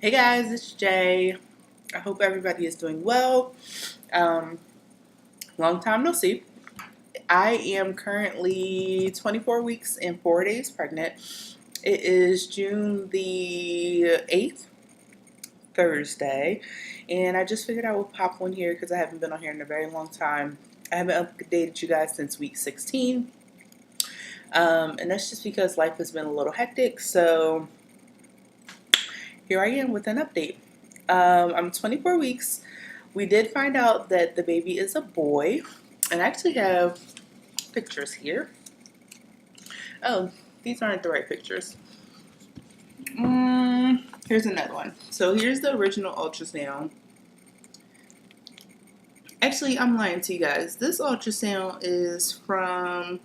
Hey guys, it's Jay. I hope everybody is doing well. Um, Long time no see. I am currently 24 weeks and 4 days pregnant. It is June the 8th, Thursday, and I just figured I would pop on here because I haven't been on here in a very long time. I haven't updated you guys since week 16, and that's just because life has been a little hectic. So here I am with an update. I'm 24 weeks. We did find out that the baby is a boy, and I actually have pictures here. Oh, these aren't the right pictures. Here's another one. So here's the original ultrasound. Actually, I'm lying to you guys. This ultrasound is from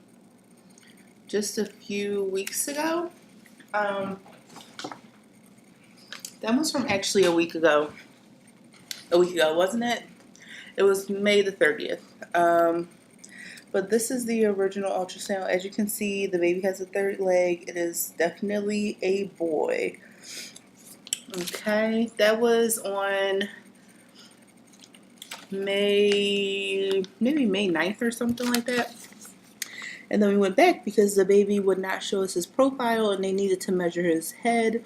just a few weeks ago. Um, that was from actually a week ago. A week ago, wasn't it? It was May the 30th. But this is the original ultrasound. As you can see, the baby has a third leg. It is definitely a boy. Okay, that was on maybe May 9th or something like that. And then we went back because the baby would not show us his profile and they needed to measure his head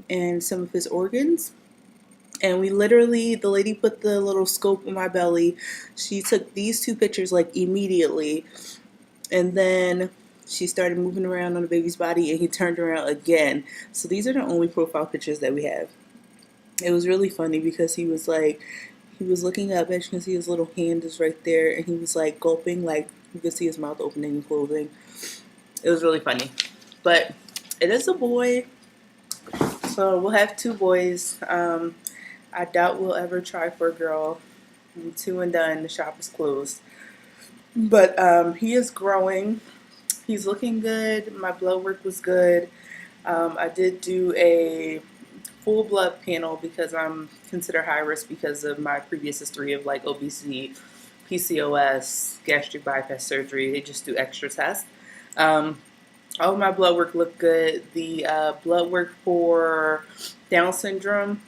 and some of his organs. And we literally, the lady put the little scope in my belly. She took these two pictures like immediately. And then she started moving around on the baby's body and he turned around again. So these are the only profile pictures that we have. It was really funny because he was looking up, as you can see his little hand is right there, and he was like gulping, like you could see his mouth opening and closing. It was really funny. But it is a boy, so we'll have two boys. I doubt we'll ever try for a girl. Two and done, the shop is closed. But he is growing. He's looking good. My blood work was good. I did do a full blood panel because I'm considered high risk because of my previous history of like obesity, PCOS, gastric bypass surgery. They just do extra tests. All of my blood work looked good. The blood work for Down syndrome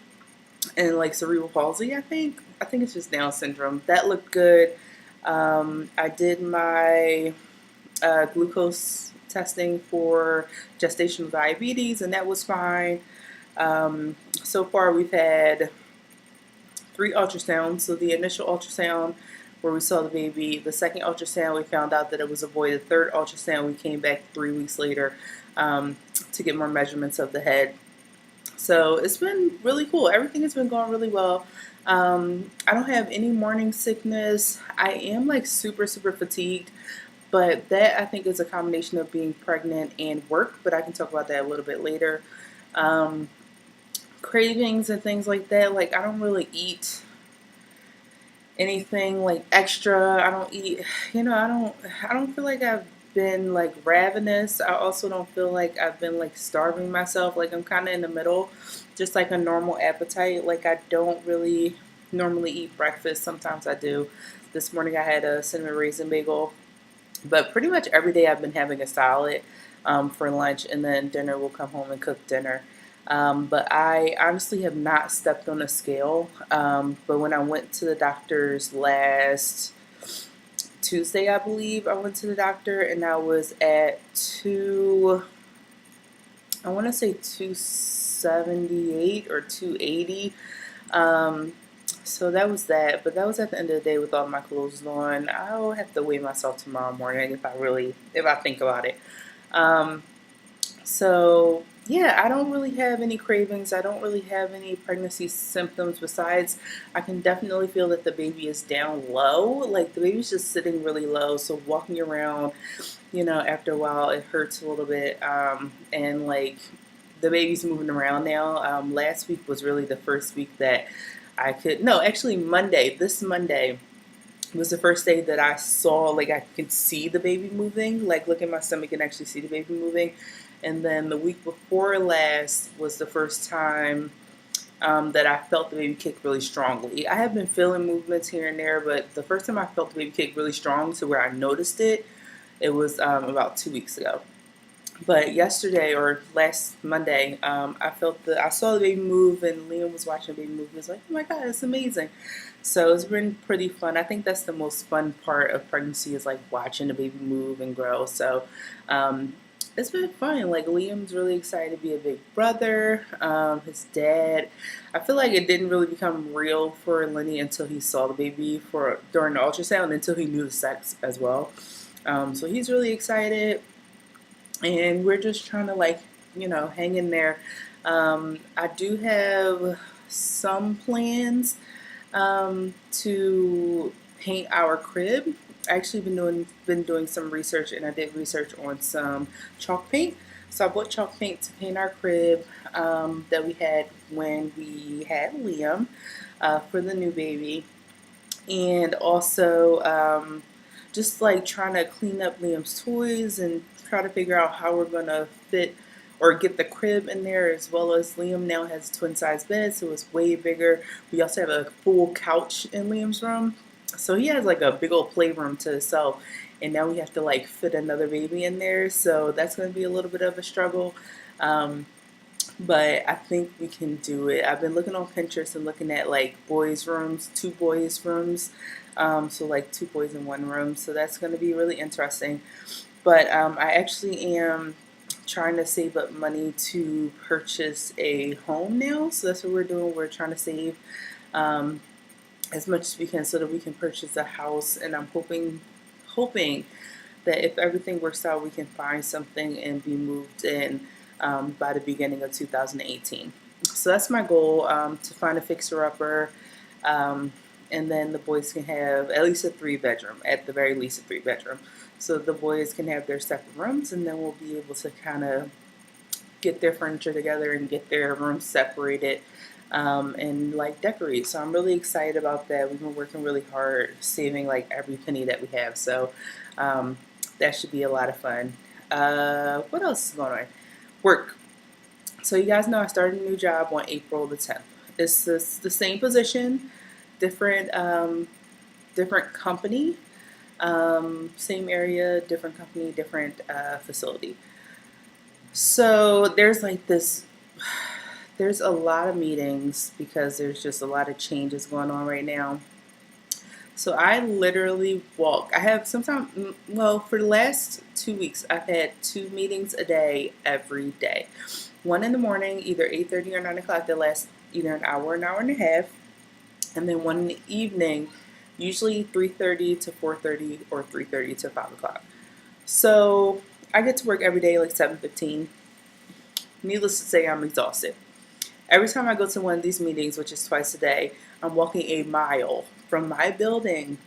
and like cerebral palsy, I think it's just Down syndrome. That looked good. I did my glucose testing for gestational diabetes, and that was fine. So far, we've had 3 ultrasounds. So the initial ultrasound where we saw the baby, the second ultrasound we found out that it was a boy. The third ultrasound we came back 3 weeks later to get more measurements of the head. So it's been really cool. Everything has been going really well. I don't have any morning sickness. I am like super fatigued, but that I think is a combination of being pregnant and work, but I can talk about that a little bit later. Cravings and things like that, like I don't really eat anything like extra. I don't eat, I don't feel like I've been like ravenous. I also don't feel like I've been like starving myself. Like I'm kind of in the middle, just like a normal appetite. Like I don't really normally eat breakfast. Sometimes I do. This morning I had a cinnamon raisin bagel, but pretty much every day I've been having a salad for lunch, and then dinner we'll come home and cook dinner. But I honestly have not stepped on a scale. But when I went to the doctor's last Tuesday, I believe, I went to the doctor and I was at I want to say 278 or 280. So that was that. But that was at the end of the day with all my clothes on. I'll have to weigh myself tomorrow morning if I think about it. So yeah, I don't really have any cravings. I don't really have any pregnancy symptoms besides I can definitely feel that the baby is down low. Like the baby's just sitting really low. So walking around, after a while it hurts a little bit. And like the baby's moving around now. Last week was really the first week that actually this Monday was the first day that I saw, like I could see the baby moving, like look at my stomach and actually see the baby moving. And then the week before last was the first time that I felt the baby kick really strongly. I have been feeling movements here and there, but the first time I felt the baby kick really strong to where I noticed it, it was about 2 weeks ago. But yesterday or last Monday, I saw the baby move, and Liam was watching the baby move. He was like, "Oh my God, it's amazing!" So it's been pretty fun. I think that's the most fun part of pregnancy is like watching the baby move and grow. So um, it's been fun. Like Liam's really excited to be a big brother. His dad, I feel like it didn't really become real for Lenny until he saw the baby during the ultrasound, until he knew the sex as well. So he's really excited, and we're just trying to hang in there. I do have some plans to paint our crib. I actually been doing some research, and I did research on some chalk paint. So I bought chalk paint to paint our crib that we had when we had Liam for the new baby, and also just like trying to clean up Liam's toys and try to figure out how we're gonna fit or get the crib in there, as well as Liam now has a twin size bed, so it's way bigger. We also have a full couch in Liam's room, so he has like a big old playroom to himself, and now we have to like fit another baby in there, so that's going to be a little bit of a struggle. Um, but I think we can do it. I've been looking on Pinterest and looking at like boys' rooms, two boys' rooms, so like two boys in one room. So that's going to be really interesting. But I actually am trying to save up money to purchase a home now. So that's what we're doing. We're trying to save um, as much as we can so that we can purchase a house. And I'm hoping that if everything works out, we can find something and be moved in by the beginning of 2018. So that's my goal, to find a fixer-upper, and then the boys can have at least a 3-bedroom, at the very least a 3-bedroom. So the boys can have their separate rooms, and then we'll be able to kind of get their furniture together and get their rooms separated, and like decorate. So I'm really excited about that. We've been working really hard, saving like every penny that we have. So um, that should be a lot of fun. What else is going on? Work. So you guys know I started a new job on April the 10th. It's the same position, different different company, same area, different company, different facility. So there's like this. There's a lot of meetings because there's just a lot of changes going on right now. So I literally walk. I have sometimes, well, for the last 2 weeks, I've had 2 meetings a day every day. One in the morning, either 8:30 or 9 o'clock, that lasts either an hour and a half, and then one in the evening, usually 3:30 to 4:30 or 3:30 to 5 o'clock. So I get to work every day like 7:15. Needless to say, I'm exhausted. Every time I go to one of these meetings, which is twice a day, I'm walking a mile from my building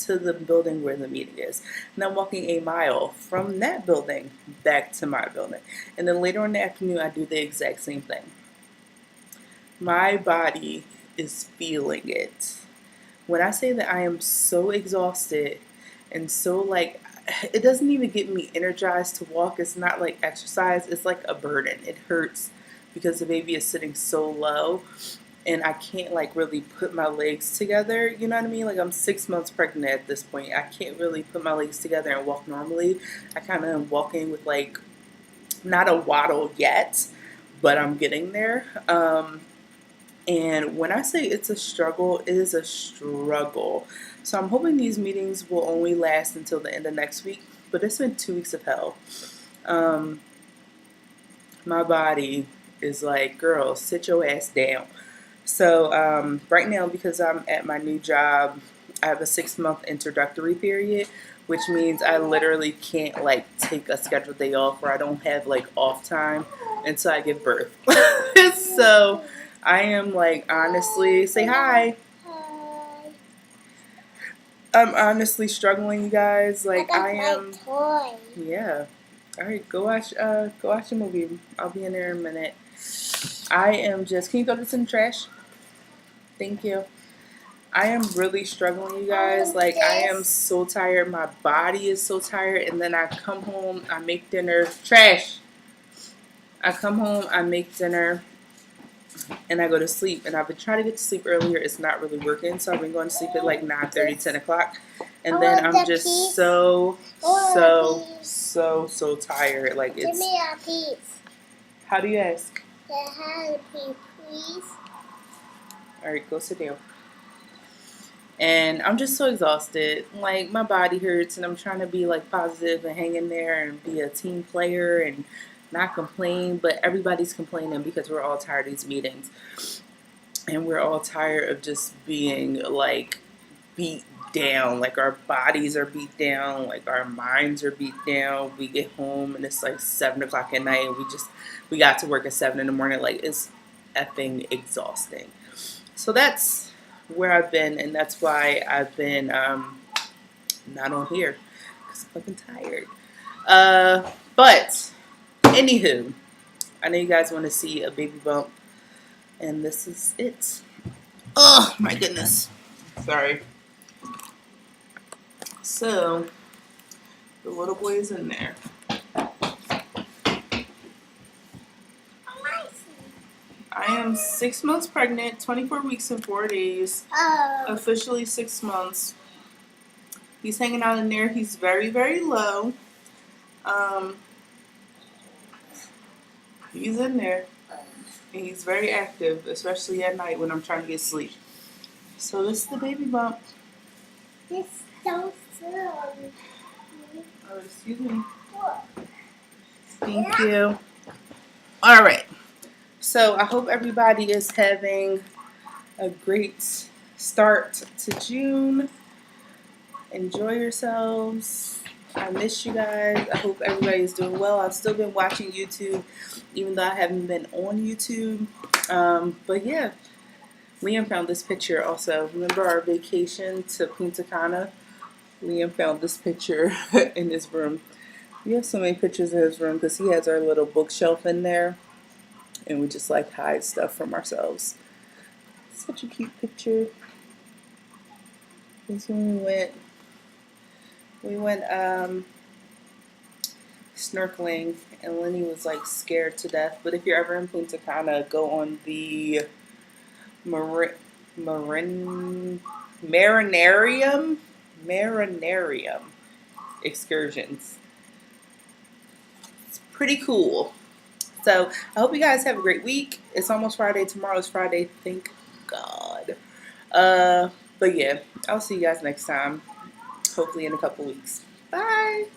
to the building where the meeting is. And I'm walking a mile from that building back to my building. And then later in the afternoon, I do the exact same thing. My body is feeling it. When I say that I am so exhausted and so like, it doesn't even get me energized to walk. It's not like exercise, it's like a burden. It hurts because the baby is sitting so low, and I can't like really put my legs together. You know what I mean? Like I'm 6 months pregnant at this point. I can't really put my legs together and walk normally. I kind of am walking with like not a waddle yet, but I'm getting there. And when I say it's a struggle, it is a struggle. So I'm hoping these meetings will only last until the end of next week. But it's been 2 weeks of hell. Um, my body is like, girl, sit your ass down. So right now, because I'm at my new job, I have a 6 month introductory period, which means I literally can't like take a scheduled day off, or I don't have like off time until I give birth. So I am like honestly, say hi. I'm honestly struggling, you guys. Like I am. Yeah. All right, go watch a movie. I'll be in there in a minute. I am just. Can you throw this in the trash? Thank you. I am really struggling, you guys. Like I am so tired. My body is so tired, and then I come home. I make dinner. Trash. I come home. I make dinner, and I go to sleep. And I've been trying to get to sleep earlier. It's not really working, so I've been going to sleep at like 9:30, 10 o'clock, and then I'm just so so tired. Like, it's... Give me a piece. How do you ask? Can I have a piece, please? Alright, go sit down. And I'm just so exhausted. Like, my body hurts, and I'm trying to be like positive and hang in there and be a team player and not complain. But everybody's complaining because we're all tired of these meetings, and we're all tired of just being like beat down. Like, our bodies are beat down, like our minds are beat down. We get home and it's like 7 o'clock at night, and we got to work at 7 in the morning. Like, it's effing exhausting. So that's where I've been, and that's why I've been not on here, because I'm fucking tired. But anywho, I know you guys want to see a baby bump, and this is it. Oh my goodness, sorry. So the little boy is in there. I am 6 months pregnant, 24 weeks and 4 days. Oh. Officially 6 months. He's hanging out in there. He's very, very low. He's in there. And he's very active, especially at night when I'm trying to get sleep. So this is the baby bump. It's so soon. Oh, excuse me. Thank you. All right. So I hope everybody is having a great start to June. Enjoy yourselves. I miss you guys. I hope everybody is doing well. I've still been watching YouTube, even though I haven't been on YouTube. But yeah, Liam found this picture also. Remember our vacation to Punta Cana? Liam found this picture in his room. We have so many pictures in his room because he has our little bookshelf in there, and we just like hide stuff from ourselves. Such a cute picture. This is when we went snorkeling, and Lenny was like scared to death. But if you're ever in Punta Cana, go on the marinarium excursions. It's pretty cool. So I hope you guys have a great week. It's almost Friday. Tomorrow's Friday. Thank God. But yeah, I'll see you guys next time. Hopefully in a couple weeks. Bye.